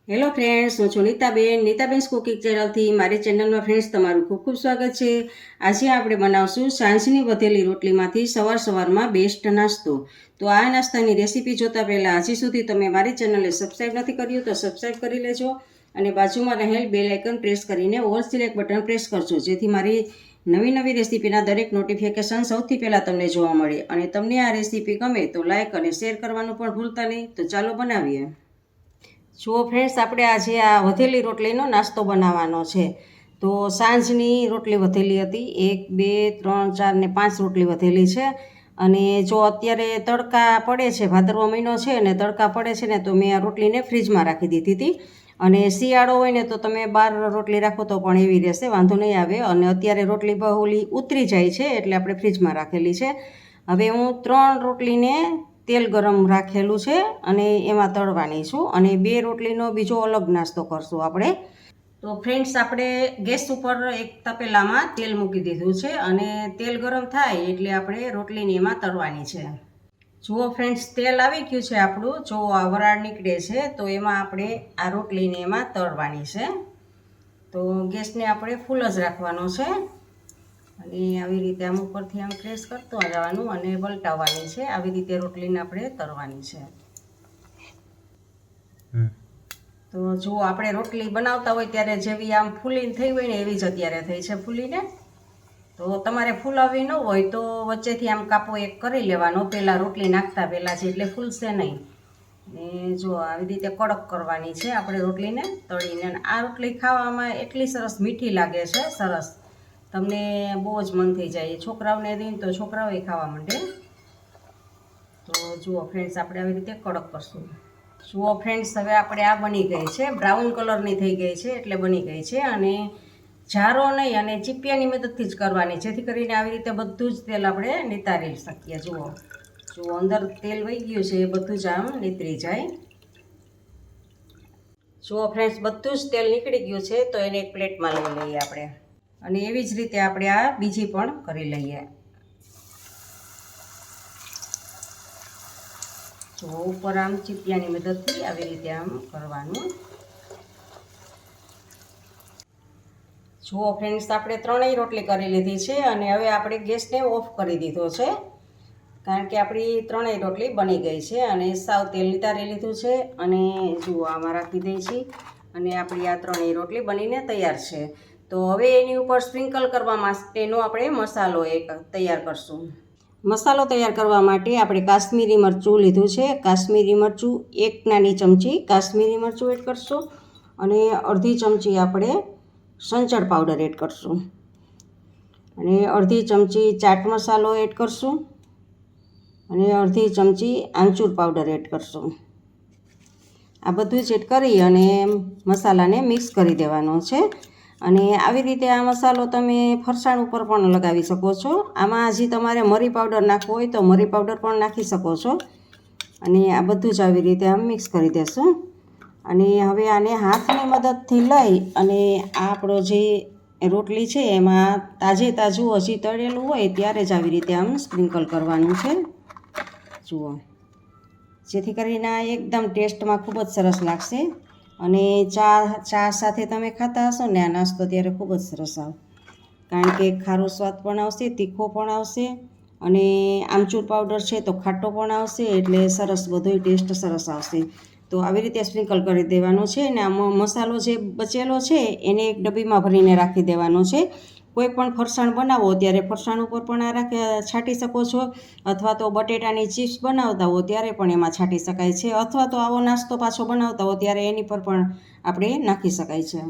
Hello friends, હું છું Nitaben cooking ચેનલથી મારી ચેનલમાં ફ્રેન્ડ્સ તમારું ખૂબ ખૂબ સ્વાગત છે. આજે આપણે બનાવશું સાંજની વધેલી રોટલીમાંથી સવારમાં બેસ્ટ નાસ્તો. તો આ નાસ્તાની રેસીપી જોતા પહેલાં હજી સુધી તમે મારી ચેનલને સબસ્ક્રાઈબ નથી કર્યું તો સબસ્ક્રાઈબ કરી લેજો અને બાજુમાં રહેલ બેલ આઇકન પ્રેસ કરીને ઓલ સિલેક્ટ બટન પ્રેસ કરજો, જેથી મારી નવી રેસીપીના દરેક નોટિફિકેશન સૌથી પહેલાં તમને જોવા મળે. અને તમને આ રેસીપી ગમે તો લાઇક અને શેર કરવાનું પણ ભૂલતા નહીં. તો ચાલો બનાવીએ. જુઓ ફ્રેન્ડ્સ, આપણે આજે આ વધેલી રોટલીનો નાસ્તો બનાવવાનો છે. તો સાંજની રોટલી વધેલી હતી, 1 2 3 4 ને 5 રોટલી વધેલી છે. અને જો અત્યારે તડકા પડે છે, ભાદરવો મહિનો છે ને તડકા પડે છે ને, તો મેં આ રોટલીને ફ્રીજમાં રાખી દીધી હતી. અને શિયાળો હોય ને તો તમે 12 રોટલી રાખો તો પણ એવી રહેશે, વાંધો નહીં આવે. અને અત્યારે રોટલી બહુલી ઉતરી જાય છે એટલે આપણે ફ્રીજમાં રાખેલી છે. હવે હું 3 રોટલીને તેલ ગરમ રાખેલું છે અને એમાં તળવાની છું. અને 2 રોટલીનો બીજો અલગ નાસ્તો કરશું આપણે. તો ફ્રેન્ડ્સ, આપણે ગેસ ઉપર એક તપેલામાં તેલ મૂકી દીધું છે અને તેલ ગરમ થાય એટલે આપણે રોટલીને એમાં તળવાની છે. જુઓ ફ્રેન્ડ્સ, તેલ આવી ગયું છે આપણું, જો આ વરાળ નીકળે છે તો એમાં આપણે આ રોટલીને એમાં તળવાની છે. તો ગેસને આપણે ફૂલ જ રાખવાનો છે અને આવી રીતે આમ ઉપરથી આમ પ્રેસ કરતો જવાનું અને પલટાવવાની છે. આવી રીતે રોટલીને આપણે તળવાની છે. તો જો આપણે રોટલી બનાવતા હોય ત્યારે જેવી આમ ફૂલીને થઈ હોય ને એવી જ અત્યારે થઈ છે ફૂલીને. તો તમારે ફૂલાવી ન હોય તો વચ્ચેથી આમ કાપો એક કરી લેવાનો પહેલાં રોટલી નાખતા પહેલાં છે, એટલે ફૂલશે નહીં. ને જો આવી રીતે કડક કરવાની છે આપણે રોટલીને તળીને. અને આ રોટલી ખાવામાં એટલી સરસ મીઠી લાગે છે, સરસ, તમને બહુ જ મન થઈ જાય. છોકરાઓને દઈને તો છોકરાઓએ ખાવા માંડે. તો જુઓ ફ્રેન્ડ્સ, આપણે આવી રીતે કડક કરશું. જુઓ ફ્રેન્ડ્સ, હવે આપણે આ બની ગઈ છે, બ્રાઉન કલરની થઈ ગઈ છે એટલે બની ગઈ છે. અને જારો નહીં અને ચીપિયાની મદદથી જ કરવાની, જેથી કરીને આવી રીતે બધું જ તેલ આપણે નિતારી શકીએ. જુઓ અંદર તેલ વહી ગયું છે, એ બધું જ આમ નીતરી જાય. જુઓ ફ્રેન્ડ્સ, બધું જ તેલ નીકળી ગયું છે તો એને એક પ્લેટમાં લઈ લઈએ આપણે. અને એવી જ રીતે આપણે આ બીજી પણ કરી લઈએ. જો ઉપર આમ ચીપિયાની મદદથી આવી રીતે આમ કરવાનું. જુઓ ફ્રેન્ડ્સ, આપણે 3 રોટલી કરી લીધી છે અને હવે આપણે ગેસને ઓફ કરી દીધો છે, કારણ કે આપણી 3 રોટલી બની ગઈ છે. અને સાવ તેલ નિતારી લીધું છે અને જુઓ આમાં રાખી દઈ છીએ. અને આપણી આ 3 રોટલી બનીને તૈયાર છે. તો હવે એની ઉપર સ્પ્રિંકલ કરવા માટેનો આપણે મસાલો એક તૈયાર કરશું. મસાલો તૈયાર કરવા માટે આપણે કાશ્મીરી મરચું લીધું છે. કાશ્મીરી મરચું 1 નાની ચમચી કાશ્મીરી મરચું એડ કરશું. અને અડધી ચમચી આપણે સંચળ પાવડર એડ કરશું. અને અડધી ચમચી ચાટ મસાલો એડ કરશું. અને અડધી ચમચી આમચૂર પાવડર એડ કરશું. આ બધું જ એડ કરી અને મસાલાને મિક્સ કરી દેવાનો છે. અને આવી રીતે આ મસાલો તમે ફરસાણ ઉપર પણ લગાવી શકો છો. આમાં હજી તમારે મરી પાવડર નાખવો હોય તો મરી પાવડર પણ નાખી શકો છો. અને આ બધું જ આવી રીતે આમ મિક્સ કરી દેશું. અને હવે આને હાથની મદદથી લઈ અને આપણો જે રોટલી છે એમાં તાજું હજી તળેલું હોય ત્યારે જ આવી રીતે આમ સ્પ્રિંકલ કરવાનું છે. જુઓ, જેથી કરીને આ એકદમ ટેસ્ટમાં ખૂબ જ સરસ લાગશે. અને ચા સાથે તમે ખાતા હશો ને આ નાસ્તો, ત્યારે ખૂબ જ સરસ આવે, કારણ કે ખારો સ્વાદ પણ આવશે, તીખો પણ આવશે. અને આમચૂર પાવડર છે તો ખાટો પણ આવશે, એટલે સરસ બધોય ટેસ્ટ સરસ આવશે. તો આવી રીતે સ્પ્રિંકલ કરી દેવાનું છે. અને આ મસાલો જે બચેલો છે એને એક ડબ્બીમાં ભરીને રાખી દેવાનો છે. કોઈ પણ ફરસાણ બનાવો ત્યારે ફરસાણ ઉપર પણ આ છાંટી શકો છો, અથવા તો બટેટાની ચિપ્સ બનાવતા હો ત્યારે પણ એમાં છાંટી શકાય છે, અથવા તો આવો નાસ્તો પાછો બનાવતા હો ત્યારે એની પર પણ આપણે નાખી શકાય છે.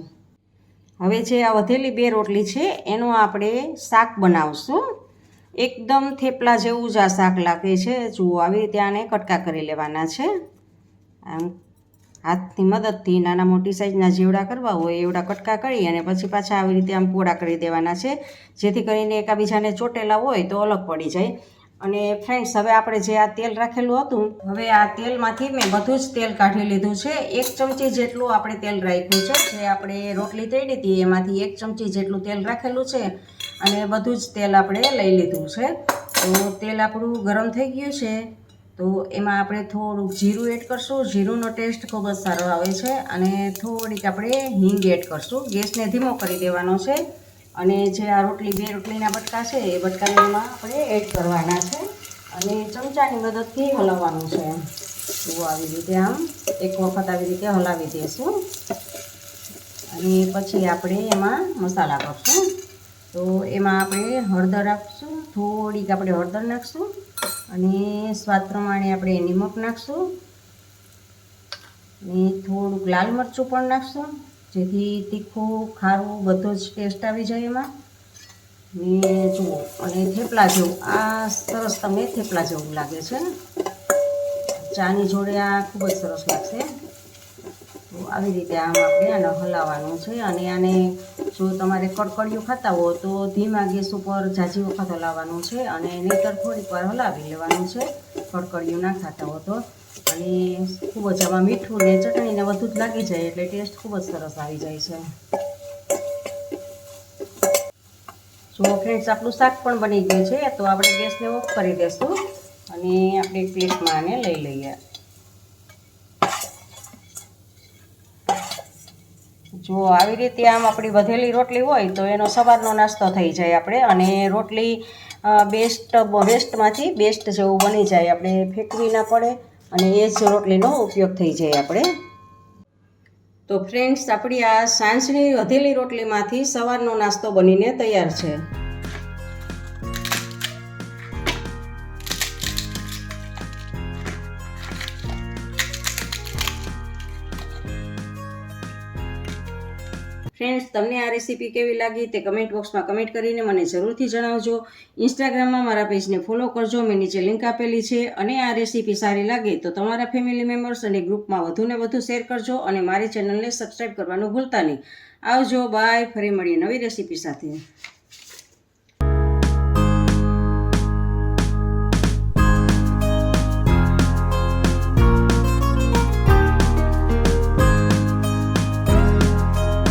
હવે જે આ વધેલી 2 રોટલી છે એનું આપણે શાક બનાવશું. એકદમ થેપલા જેવું જ આ શાક લાગે છે. જુઓ, આવી રીતે આને કટકા કરી લેવાના છે. આમ હાથની મદદથી નાના મોટી સાઈઝના જેવડા કરવા હોય એવડા કટકા કરી અને પછી પાછા આવી રીતે આમ પોળા કરી દેવાના છે, જેથી કરીને એકાબીજાને ચોટેલા હોય તો અલગ પડી જાય. અને ફ્રેન્ડ્સ, હવે આપણે જે આ તેલ રાખેલું હતું, હવે આ તેલમાંથી મેં બધું જ તેલ કાઢી લીધું છે. 1 ચમચી જેટલું આપણે તેલ રાખ્યું છે. જે આપણે રોટલી તળી હતી એમાંથી 1 ચમચી જેટલું તેલ રાખેલું છે અને બધું જ તેલ આપણે લઈ લીધું છે. તો તેલ આપણું ગરમ થઈ ગયું છે તો એમાં આપણે થોડુંક જીરું એડ કરશું. જીરુંનો ટેસ્ટ ખૂબ જ સારો આવે છે. અને થોડીક આપણે હિંગ એડ કરશું. ગેસને ધીમો કરી દેવાનો છે. અને જે આ રોટલી 2 રોટલીના બટકા છે એ બટકાને એમાં આપણે એડ કરવાના છે અને ચમચાની મદદથી હલાવવાનું છે. તો આવી રીતે આમ એક વખત આવી રીતે હલાવી દઈશું અને પછી આપણે એમાં મસાલા કરશું. તો એમાં આપણે હળદર આપશું, થોડીક આપણે હળદર નાખશું અને સ્વાદ પ્રમાણે આપણે નિમક નાખશું અને થોડુંક લાલ મરચું પણ નાખશું, જેથી તીખું ખારું બધો જ ટેસ્ટ આવી જાય એમાં. ને જુઓ, અને થેપલા જેવું આ સરસ તમને થેપલા જેવું લાગે છે. ચાની જોડે આ ખૂબ જ સરસ લાગશે. તો આવી રીતે આમ આપણે આને હલાવવાનું છે. અને આને જો તમારે કડકડિયું ખાતા હો તો ધીમા ગેસ ઉપર ઝાઝી વખત હલાવવાનું છે અને નહીંતર થોડીક વાર હલાવી લેવાનું છે કડકડિયું ના ખાતા હો તો. અને ખૂબ જ આમાં મીઠું ને ચટણીને બધું જ લાગી જાય એટલે ટેસ્ટ ખૂબ જ સરસ આવી જાય છે. જો ફ્રેન્ડ્સ, આપણું શાક પણ બની ગયું છે. તો આપણે ગેસને ઓફ કરી દઈશું અને આપણે એક પ્લેટમાં આને લઈ લઈએ. જો આવી રીતે આમ આપણી વધેલી રોટલી હોય તો એનો સવારનો નાસ્તો થઈ જાય આપણે. અને રોટલી વેસ્ટમાંથી બેસ્ટ જેવું બની જાય. આપણે ફેંકવી ના પડે અને એ જ રોટલીનો ઉપયોગ થઈ જાય આપણે. તો ફ્રેન્ડ્સ, આપણી આ સાંજની વધેલી રોટલીમાંથી સવારનો નાસ્તો બનીને તૈયાર છે. ફ્રેન્ડ્સ, તમને આ રેસીપી કેવી લાગી તે કમેન્ટ બોક્સમાં કમેન્ટ કરીને મને જરૂરથી જણાવજો. ઇન્સ્ટાગ્રામમાં મારા પેજને ફોલો કરજો, મેં નીચે લિંક આપેલી છે. અને આ રેસીપી સારી લાગે તો તમારા ફેમિલી મેમ્બર્સ અને ગ્રુપમાં વધુને વધુ શેર કરજો અને મારી ચેનલને સબસ્ક્રાઈબ કરવાનું ભૂલતા નહીં. આવજો, બાય. ફરી મળીએ નવી રેસીપી સાથે.